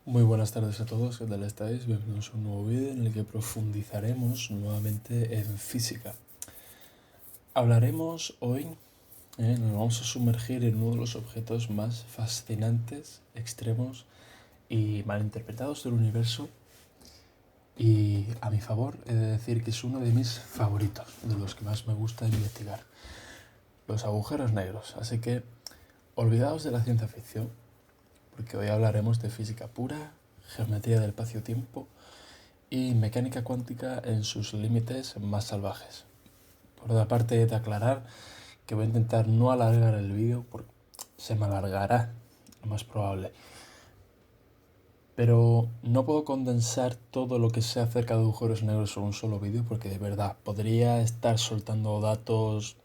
Muy buenas tardes a todos, ¿qué tal estáis? Bienvenidos a un nuevo vídeo en el que profundizaremos nuevamente en física. Hablaremos hoy, nos vamos a sumergir en uno de los objetos más fascinantes, extremos y malinterpretados del universo. Y a mi favor he de decir que es uno de mis favoritos, de los que más me gusta investigar. Los agujeros negros. Así que olvidaos de la ciencia ficción, porque hoy hablaremos de física pura, geometría del espacio-tiempo y mecánica cuántica en sus límites más salvajes. Por otra parte, he de aclarar que voy a intentar no alargar el vídeo porque se me alargará, lo más probable. Pero no puedo condensar todo lo que sé acerca de agujeros negros en un solo vídeo porque de verdad podría estar soltando datos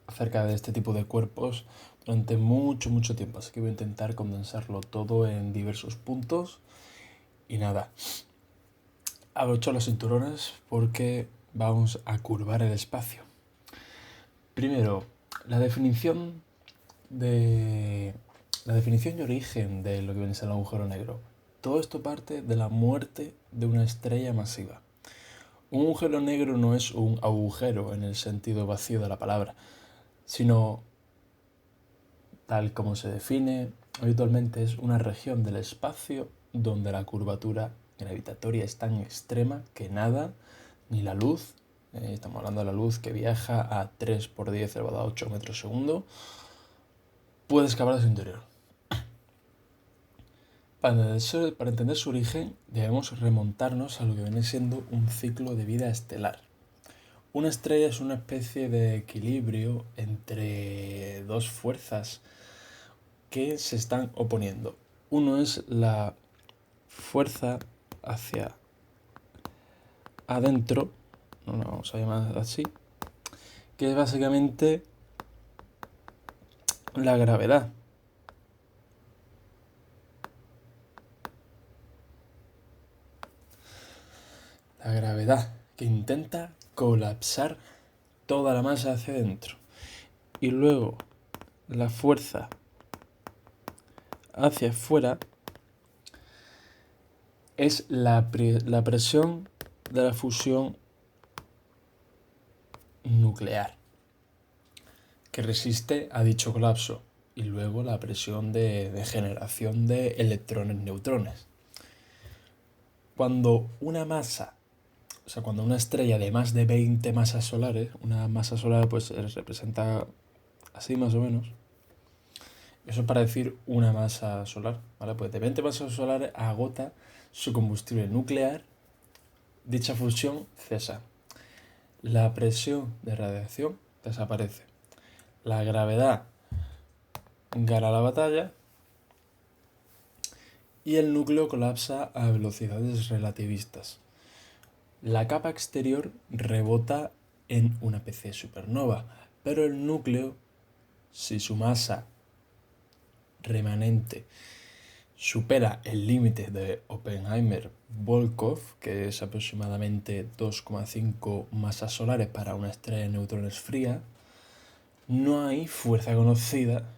acerca de este tipo de cuerpos durante mucho tiempo. Así que voy a intentar condensarlo todo en diversos puntos. Y nada, abrocho los cinturones porque vamos a curvar el espacio. Primero, la definición y origen de lo que viene a ser el agujero negro. Todo esto parte de la muerte de una estrella masiva. Un agujero negro no es un agujero en el sentido vacío de la palabra, sino, tal como se define habitualmente, es una región del espacio donde la curvatura gravitatoria es tan extrema que nada, ni la luz, estamos hablando de la luz que viaja a 3 por 10 elevado a 8 metros segundo, puede escapar de su interior. Para entender su origen, debemos remontarnos a lo que viene siendo un ciclo de vida estelar. Una estrella es una especie de equilibrio entre dos fuerzas que se están oponiendo. Uno es la fuerza hacia adentro, no lo vamos a llamar así, que es básicamente la gravedad. La gravedad que intenta colapsar toda la masa hacia adentro. Y luego la fuerza hacia afuera es la presión de la fusión nuclear que resiste a dicho colapso, y luego la presión de generación de electrones-neutrones. Cuando una masa, cuando una estrella de más de 20 masas solares, una masa solar pues representa así más o menos, eso es para decir una masa solar, ¿vale? Pues de 20 masas solares agota su combustible nuclear, dicha fusión cesa. La presión de radiación desaparece. La gravedad gana la batalla y el núcleo colapsa a velocidades relativistas. La capa exterior rebota en una especie de supernova, pero el núcleo, si su masa remanente supera el límite de Oppenheimer-Volkoff, que es aproximadamente 2,5 masas solares para una estrella de neutrones fría, no hay fuerza conocida,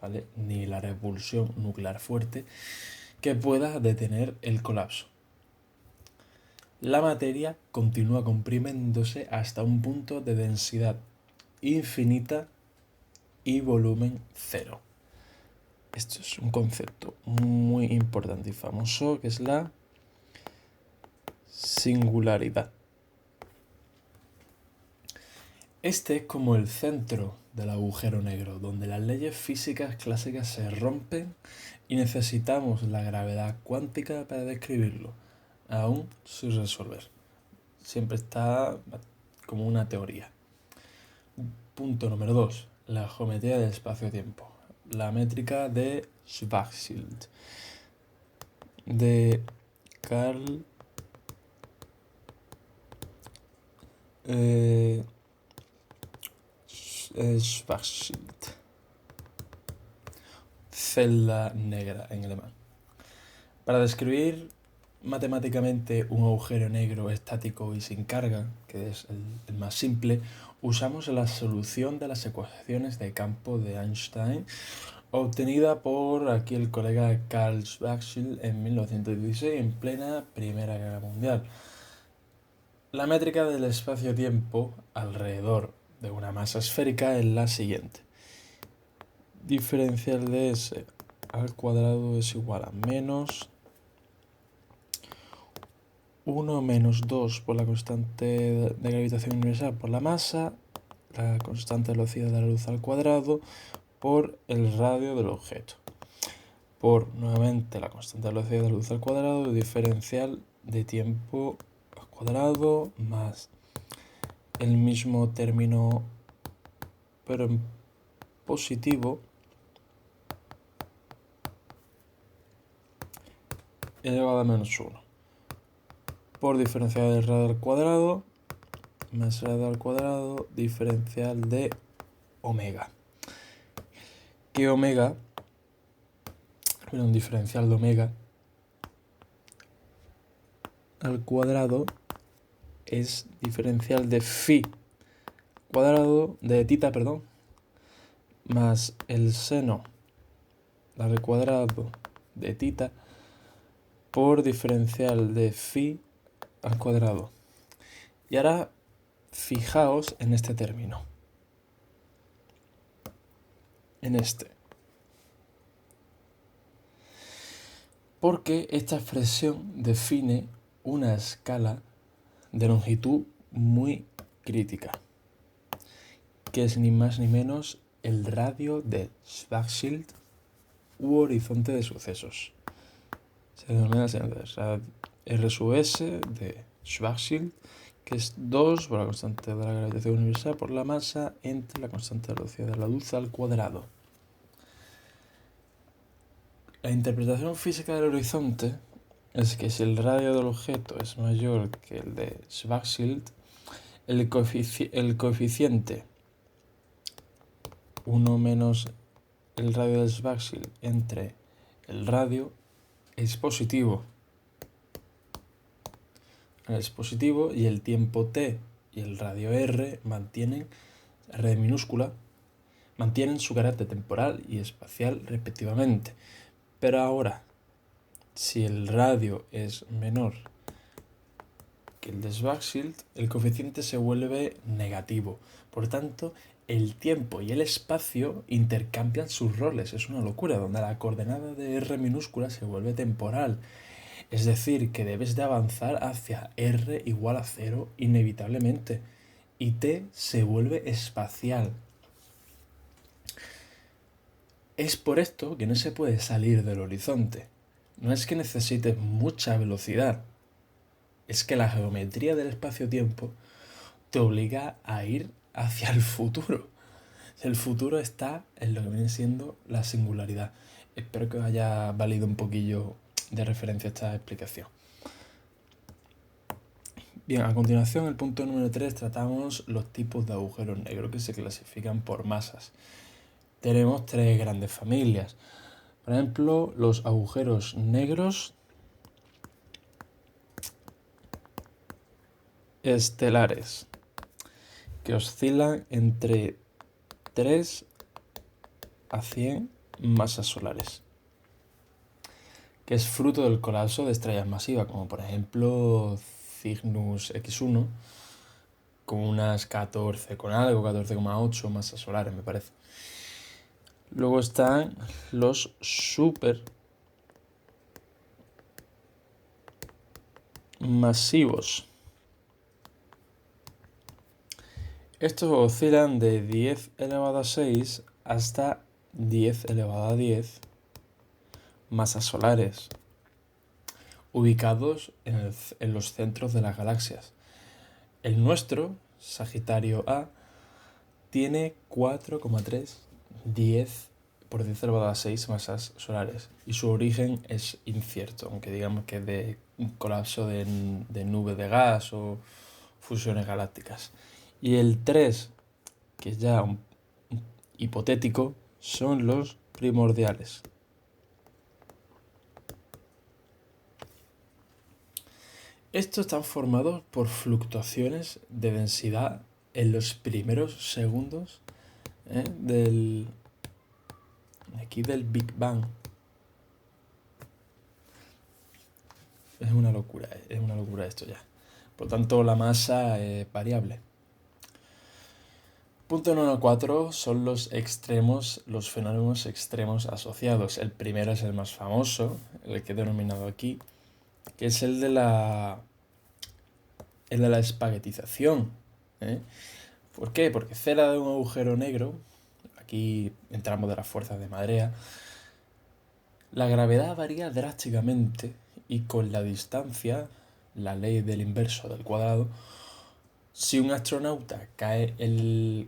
¿vale?, ni la repulsión nuclear fuerte que pueda detener el colapso. La materia continúa comprimiéndose hasta un punto de densidad infinita y volumen cero. Esto es un concepto muy importante y famoso, que es la singularidad. Este es como el centro del agujero negro, donde las leyes físicas clásicas se rompen y necesitamos la gravedad cuántica para describirlo, aún sin resolver. Siempre está como una teoría. Punto número 2. La geometría del espacio-tiempo. La métrica de Schwarzschild, de Carl Schwarzschild. Celda negra en alemán. Para describir matemáticamente un agujero negro estático y sin carga, que es el más simple, usamos la solución de las ecuaciones de campo de Einstein obtenida por aquí el colega Carl Schwarzschild en 1916 en plena Primera Guerra Mundial. La métrica del espacio-tiempo alrededor de una masa esférica es la siguiente. Diferencial de S al cuadrado es igual a menos 1 menos 2 por la constante de gravitación universal por la masa, la constante de velocidad de la luz al cuadrado, por el radio del objeto. Por, nuevamente, la constante de velocidad de la luz al cuadrado, diferencial de tiempo al cuadrado, más el mismo término, pero en positivo, elevado a menos 1. Por diferencial del radio al cuadrado, más radio al cuadrado, diferencial de omega. Que omega, un diferencial de omega al cuadrado es diferencial de phi cuadrado, de tita, perdón, más el seno al cuadrado de tita por diferencial de phi al cuadrado. Y ahora fijaos en este término, en este, porque esta expresión define una escala de longitud muy crítica, que es ni más ni menos el radio de Schwarzschild u horizonte de sucesos. Se denomina así, R sub S de Schwarzschild, que es 2 por la constante de la gravitación universal por la masa entre la constante de la velocidad de la luz al cuadrado. La interpretación física del horizonte es que si el radio del objeto es mayor que el de Schwarzschild, el coeficiente 1 menos el radio de Schwarzschild entre el radio es positivo. Es positivo y el tiempo t y el radio r mantienen, r minúscula, mantienen su carácter temporal y espacial respectivamente. Pero ahora, si el radio es menor que el de Schwarzschild, el coeficiente se vuelve negativo. Por tanto, el tiempo y el espacio intercambian sus roles. Es una locura, donde la coordenada de r minúscula se vuelve temporal. Es decir, que debes de avanzar hacia r igual a 0 inevitablemente. Y t se vuelve espacial. Es por esto que no se puede salir del horizonte. No es que necesites mucha velocidad. Es que la geometría del espacio-tiempo te obliga a ir hacia el futuro. El futuro está en lo que viene siendo la singularidad. Espero que os haya valido un poquillo de referencia a esta explicación. Bien, a continuación, el punto número 3, tratamos los tipos de agujeros negros que se clasifican por masas. Tenemos 3 grandes familias. Por ejemplo, los agujeros negros estelares, que oscilan entre 3 a 100 masas solares, que es fruto del colapso de estrellas masivas, como por ejemplo Cygnus X1, con unas 14 con algo, 14,8 masas solares, me parece. Luego están los supermasivos. Estos oscilan de 10 elevado a 6 hasta 10 elevado a 10 masas solares, ubicados en los centros de las galaxias. El nuestro, Sagitario A, tiene 4,3 10 por 10 elevado a 6 masas solares y su origen es incierto, aunque digamos que es de un colapso de nubes de gas o fusiones galácticas. Y el 3, que es ya un hipotético, son los primordiales. Estos están formados por fluctuaciones de densidad en los primeros segundos del aquí del Big Bang. Es una locura esto ya. Por tanto, la masa es variable. Punto número 4 son los extremos, los fenómenos extremos asociados. El primero es el más famoso, el que he denominado aquí, que es el de la espaguetización. ¿Por qué? Porque cerca de un agujero negro, aquí entramos de las fuerzas de marea, la gravedad varía drásticamente y con la distancia, la ley del inverso del cuadrado, si un astronauta cae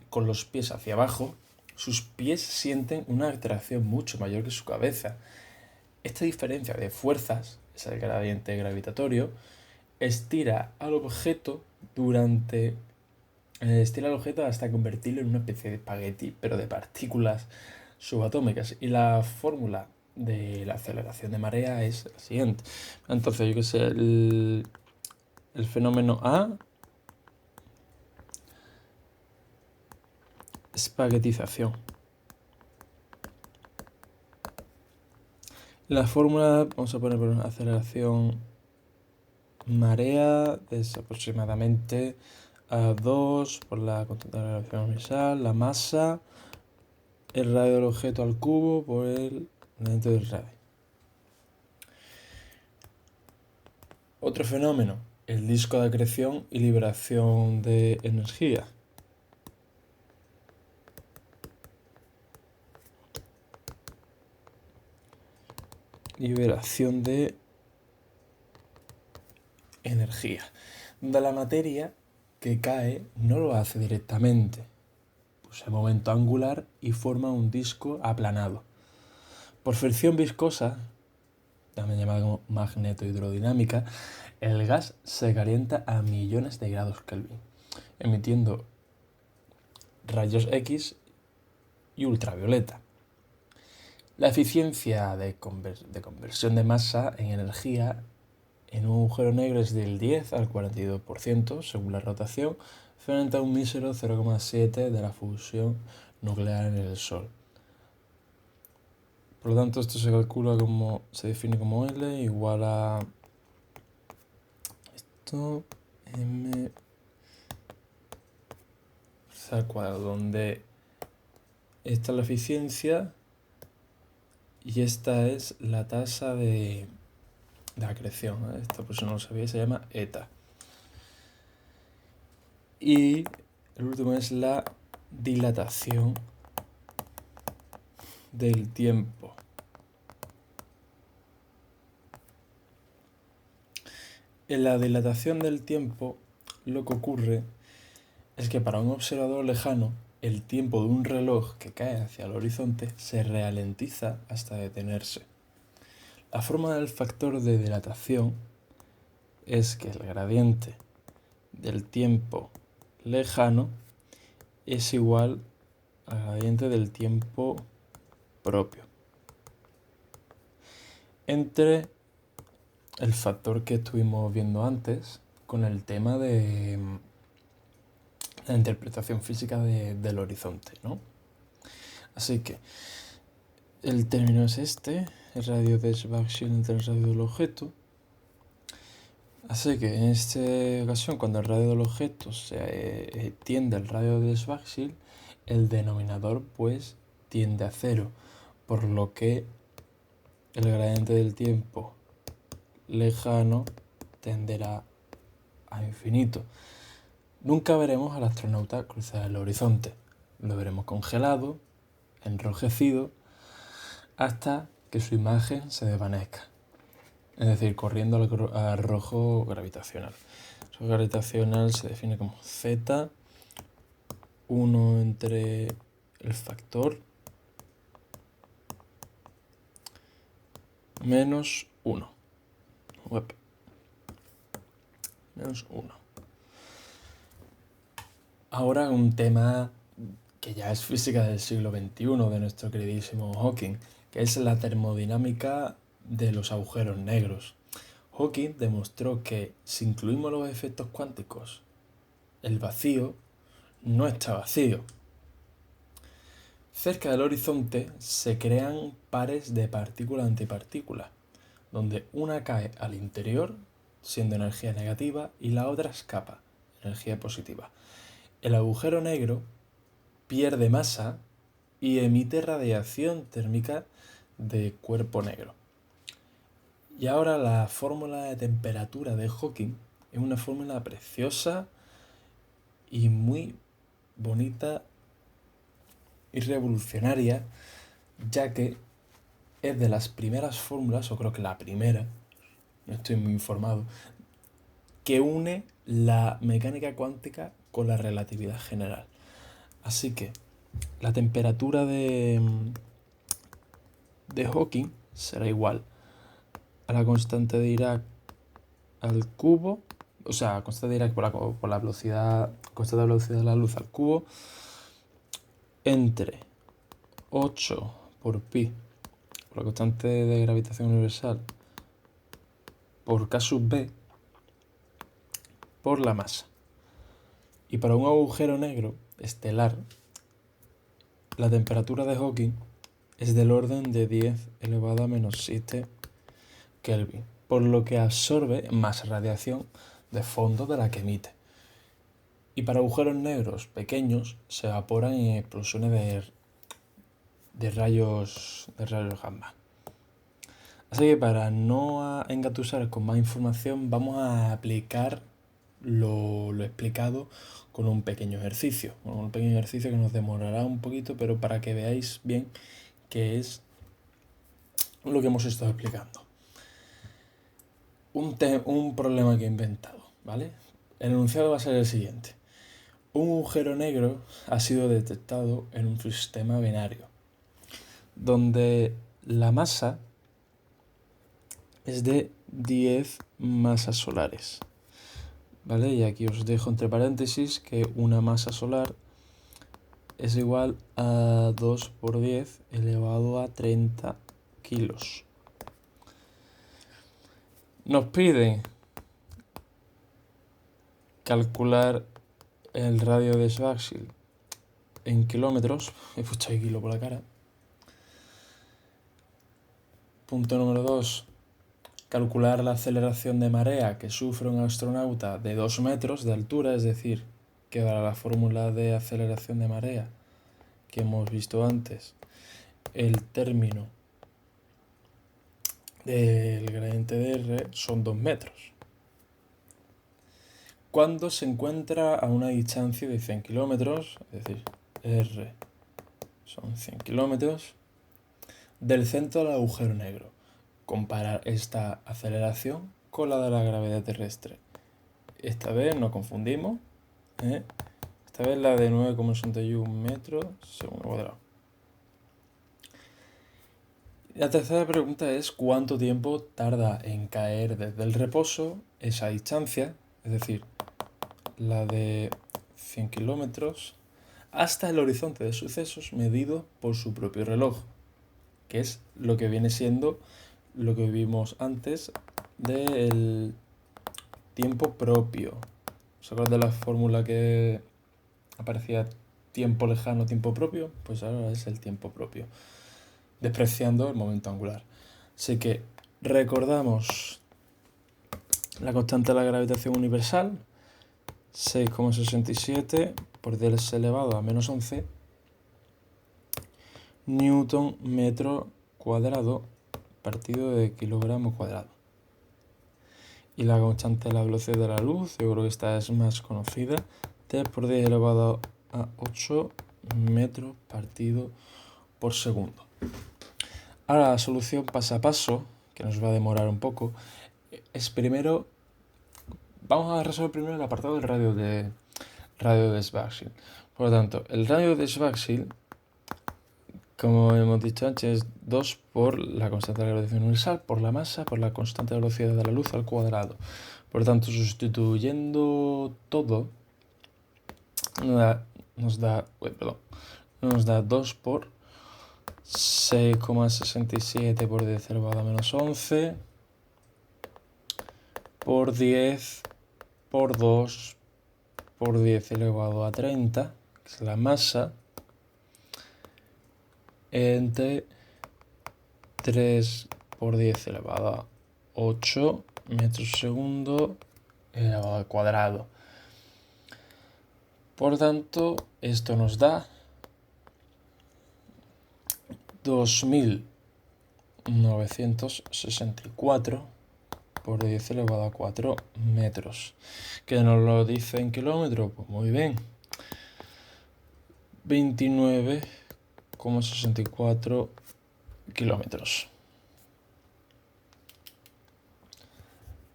con los pies hacia abajo, sus pies sienten una atracción mucho mayor que su cabeza. Esta diferencia de fuerzas, es el gradiente gravitatorio, estira al objeto hasta convertirlo en una especie de espagueti, pero de partículas subatómicas. Y la fórmula de la aceleración de marea es la siguiente. Entonces, yo qué sé, el fenómeno A, espaguetización. La fórmula, vamos a poner por una aceleración marea, es aproximadamente A2 por la constante de gravitación universal, la masa, el radio del objeto al cubo por el gradiente del radio. Otro fenómeno, el disco de acreción y liberación de energía. Liberación de energía. Donde la materia que cae no lo hace directamente. Posee momento angular y forma un disco aplanado. Por fricción viscosa, también llamada como magnetohidrodinámica, el gas se calienta a millones de grados Kelvin, emitiendo rayos X y ultravioleta. La eficiencia de conversión de masa en energía en un agujero negro es del 10 al 42% según la rotación, frente a un mísero 0,7 de la fusión nuclear en el Sol. Por lo tanto, esto se define como L igual a esto m al cuadrado, donde esta es la eficiencia y esta es la tasa de acreción. Esto, por si no lo sabéis, se llama eta. Y el último es la dilatación del tiempo. En la dilatación del tiempo, lo que ocurre es que para un observador lejano, el tiempo de un reloj que cae hacia el horizonte se ralentiza hasta detenerse. La forma del factor de dilatación es que el gradiente del tiempo lejano es igual al gradiente del tiempo propio entre el factor que estuvimos viendo antes con el tema de la interpretación física del horizonte, ¿no? Así que el término es este, el radio de Schwarzschild entre el radio del objeto. Así que en esta ocasión, cuando el radio del objeto se tiende al radio de Schwarzschild, el denominador pues tiende a cero, por lo que el gradiente del tiempo lejano tenderá a infinito. Nunca veremos al astronauta cruzar el horizonte. Lo veremos congelado, enrojecido, hasta que su imagen se desvanezca. Es decir, corriendo al rojo gravitacional. El rojo gravitacional se define como Z, 1 entre el factor menos 1. Menos 1. Ahora un tema que ya es física del siglo XXI de nuestro queridísimo Hawking, que es la termodinámica de los agujeros negros. Hawking demostró que si incluimos los efectos cuánticos, el vacío no está vacío. Cerca del horizonte se crean pares de partícula-antipartícula, donde una cae al interior, siendo energía negativa, y la otra escapa, energía positiva. El agujero negro pierde masa y emite radiación térmica de cuerpo negro. Y ahora la fórmula de temperatura de Hawking es una fórmula preciosa y muy bonita y revolucionaria, ya que es de las primeras fórmulas, o creo que la primera, no estoy muy informado, que une la mecánica cuántica con la relatividad general. Así que la temperatura de Hawking será igual a la constante de Dirac al cubo, o sea, constante de Dirac por la velocidad, constante de velocidad de la luz al cubo, entre 8 por pi, por la constante de gravitación universal, por K sub b, por la masa. Y para un agujero negro estelar, la temperatura de Hawking es del orden de 10 elevado a menos 7 Kelvin, por lo que absorbe más radiación de fondo de la que emite. Y para agujeros negros pequeños se evaporan en explosiones de rayos gamma. Así que para no engatusar con más información, vamos a aplicar lo explicado con un pequeño ejercicio. Un pequeño ejercicio que nos demorará un poquito, pero para que veáis bien qué es lo que hemos estado explicando. Un problema que he inventado, ¿vale? El enunciado va a ser el siguiente. Un agujero negro ha sido detectado en un sistema binario, donde la masa es de 10 masas solares, ¿vale? Y aquí os dejo entre paréntesis que una masa solar es igual a 2 por 10 elevado a 30 kilos. Nos piden calcular el radio de Schwarzschild en kilómetros. He puesto ahí kilo por la cara. Punto número 2. Calcular la aceleración de marea que sufre un astronauta de 2 metros de altura, es decir, que dará la fórmula de aceleración de marea que hemos visto antes, el término del gradiente de R son 2 metros. Cuando se encuentra a una distancia de 100 kilómetros, es decir, R son 100 kilómetros, del centro del agujero negro. Comparar esta aceleración con la de la gravedad terrestre. Esta vez no confundimos, ¿eh? Esta vez la de 9,61 metros segundo cuadrado. La tercera pregunta es cuánto tiempo tarda en caer desde el reposo esa distancia, es decir, la de 100 kilómetros, hasta el horizonte de sucesos medido por su propio reloj, que es lo que viene siendo lo que vimos antes del tiempo propio. ¿Os acordáis de la fórmula que aparecía tiempo lejano, tiempo propio? Pues ahora es el tiempo propio, despreciando el momento angular. Así que recordamos la constante de la gravitación universal, 6,67 por 10 elevado a menos 11 newton metro cuadrado partido de kilogramo cuadrado. Y la constante de la velocidad de la luz, yo creo que esta es más conocida, 3 por 10 elevado a 8 metros partido por segundo. Ahora la solución paso a paso, que nos va a demorar un poco, es primero, vamos a resolver primero el apartado del radio de Schwarzschild. Por lo tanto, el radio de Schwarzschild, como hemos dicho antes, es 2 por la constante de la gravitación universal, por la masa, por la constante de velocidad de la luz al cuadrado. Por lo tanto, sustituyendo todo, nos da 2 por 6,67 por 10 elevado a menos 11 por 10 por 2 por 10 elevado a 30, que es la masa, entre 3 por 10 elevado a 8 metros segundo elevado al cuadrado. Por tanto, esto nos da 2.964 por 10 elevado a 4 metros. ¿Que nos lo dice en kilómetros? Pues muy bien. 29,64 kilómetros.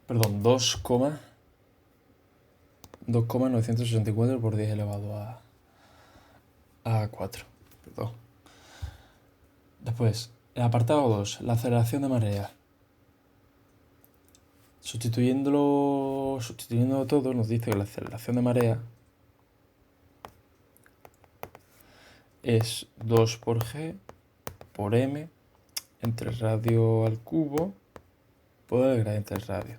Perdón, 2,964 por 10 elevado a 4. Perdón. Después, el apartado 2, la aceleración de marea. Sustituyéndolo todo, nos dice que la aceleración de marea es 2 por G por M entre radio al cubo por el gradiente del radio.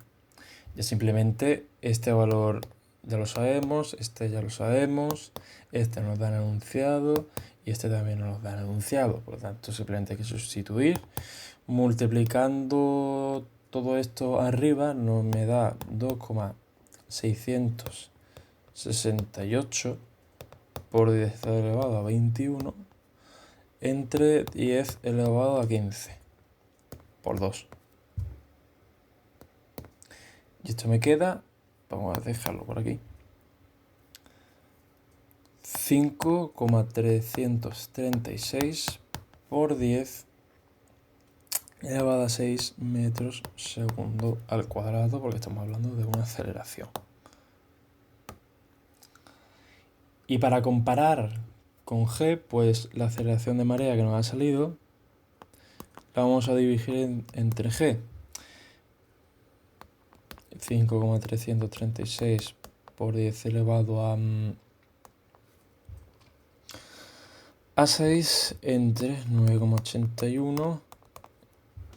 Ya simplemente este valor ya lo sabemos, este ya lo sabemos, este nos da el enunciado y este también nos da el enunciado. Por lo tanto, simplemente hay que sustituir. Multiplicando todo esto arriba nos me da 2,668 por 10 elevado a 21 entre 10 elevado a 15 por 2. Y esto me queda, vamos a dejarlo por aquí, 5,336 por 10 elevado a 6 metros segundo al cuadrado, porque estamos hablando de una aceleración. Y para comparar con G, pues la aceleración de marea que nos ha salido la vamos a dividir entre G. 5,336 por 10 elevado a 6 entre 9,81,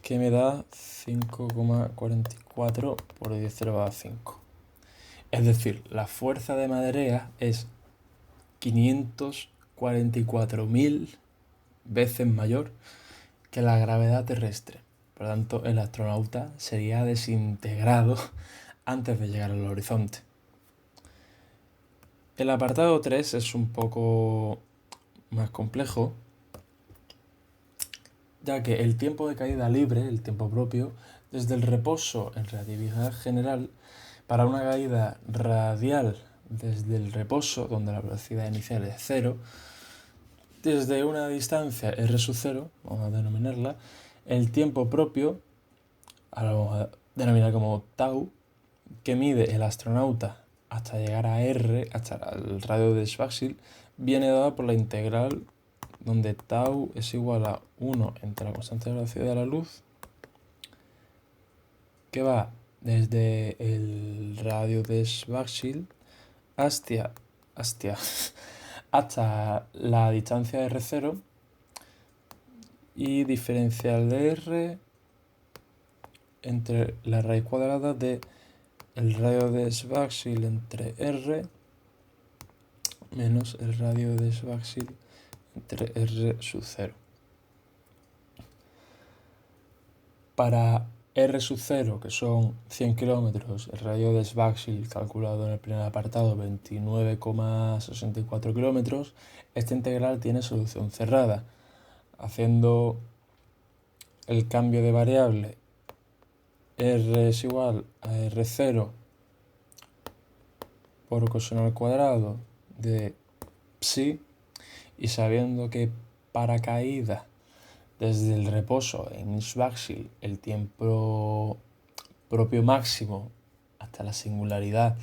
que me da 5,44 por 10 elevado a 5. Es decir, la fuerza de marea es 544.000 veces mayor que la gravedad terrestre. Por lo tanto, el astronauta sería desintegrado antes de llegar al horizonte. El apartado 3 es un poco más complejo, ya que el tiempo de caída libre, el tiempo propio, desde el reposo en relatividad general, para una caída radial desde el reposo, donde la velocidad inicial es 0, desde una distancia r sub 0, vamos a denominarla, el tiempo propio, ahora vamos a denominar como tau, que mide el astronauta hasta llegar a r, hasta el radio de Schwarzschild, viene dada por la integral donde tau es igual a 1 entre la constante de velocidad de la luz, que va desde el radio de Schwarzschild hasta la distancia r0 y diferencial de r entre la raíz cuadrada de el radio de Schwarzschild entre r menos el radio de Schwarzschild entre r sub 0. Para r sub 0, que son 100 kilómetros, el radio de Schwarzschild calculado en el primer apartado 29,64 kilómetros, esta integral tiene solución cerrada. Haciendo el cambio de variable, r es igual a r0 por coseno al cuadrado de psi, y sabiendo que para caída desde el reposo en Schwarzschild el tiempo propio máximo hasta la singularidad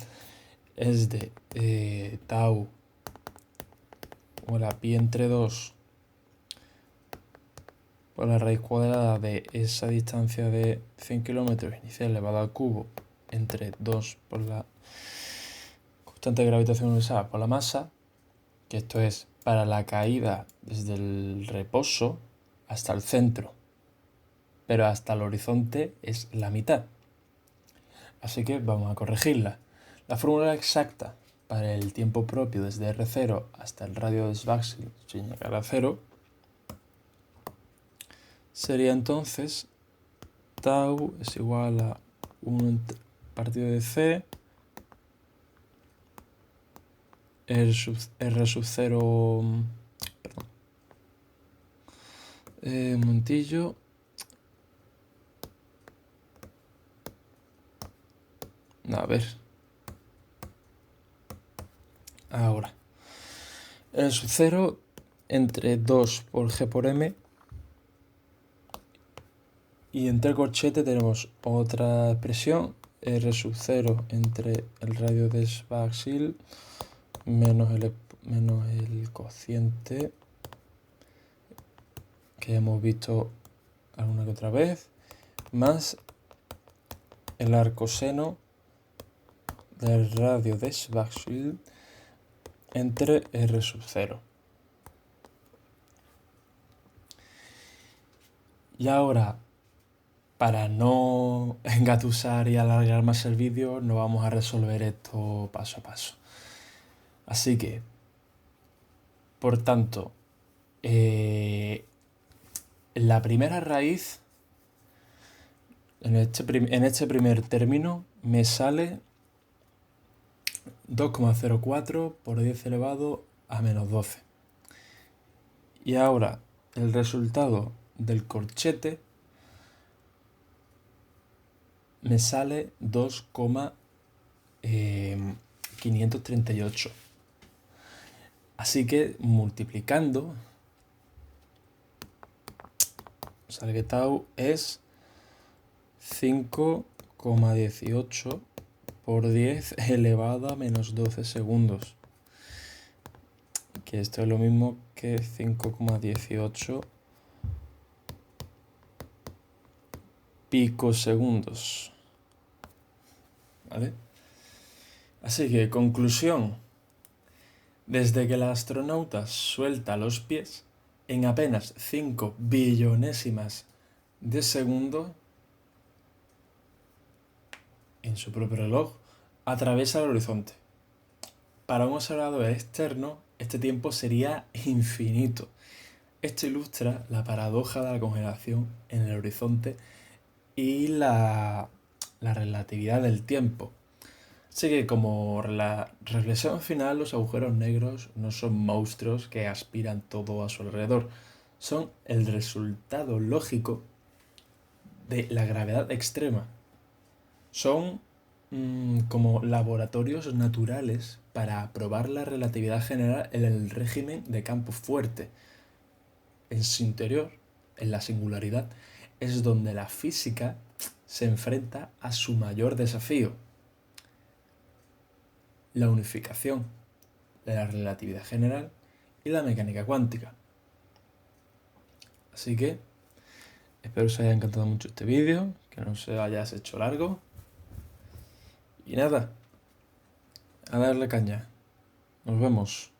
es de tau o la pi entre 2 por la raíz cuadrada de esa distancia de 100 kilómetros inicial elevado al cubo entre 2 por la constante de gravitación universal por la masa, que esto es para la caída desde el reposo hasta el centro, pero hasta el horizonte es la mitad. Así que vamos a corregirla. La fórmula exacta para el tiempo propio desde R0 hasta el radio de Schwarzschild sin llegar a 0 sería entonces tau es igual a 1 partido de c, r sub 0, perdón, un momentillo, a ver, ahora, r sub 0 entre 2 por g por m, y entre el corchete tenemos otra expresión, r sub 0 entre el radio de Schwarzschild menos el cociente que hemos visto alguna que otra vez, más el arcoseno del radio de Schwarzschild entre r sub 0. Y ahora, para no engatusar y alargar más el vídeo, no vamos a resolver esto paso a paso. Así que, por tanto, la primera raíz, en este primer término, me sale 2,04 por 10 elevado a menos 12. Y ahora, el resultado del corchete me sale 2,538. Así que multiplicando, sale que tau es 5,18 por 10 elevado a menos 12 segundos. Que esto es lo mismo que 5,18 picosegundos. ¿Vale? Así que, conclusión. Desde que el astronauta suelta los pies, en apenas 5 billonésimas de segundo, en su propio reloj, atraviesa el horizonte. Para un observador externo, este tiempo sería infinito. Esto ilustra la paradoja de la congelación en el horizonte y la relatividad del tiempo. Así que, como la reflexión final, los agujeros negros no son monstruos que aspiran todo a su alrededor. Son el resultado lógico de la gravedad extrema. Son como laboratorios naturales para probar la relatividad general en el régimen de campo fuerte. En su interior, en la singularidad, es donde la física se enfrenta a su mayor desafío: la unificación de la relatividad general y la mecánica cuántica. Así que espero que os haya encantado mucho este vídeo, que no se hayas hecho largo. Y nada, a darle caña. Nos vemos.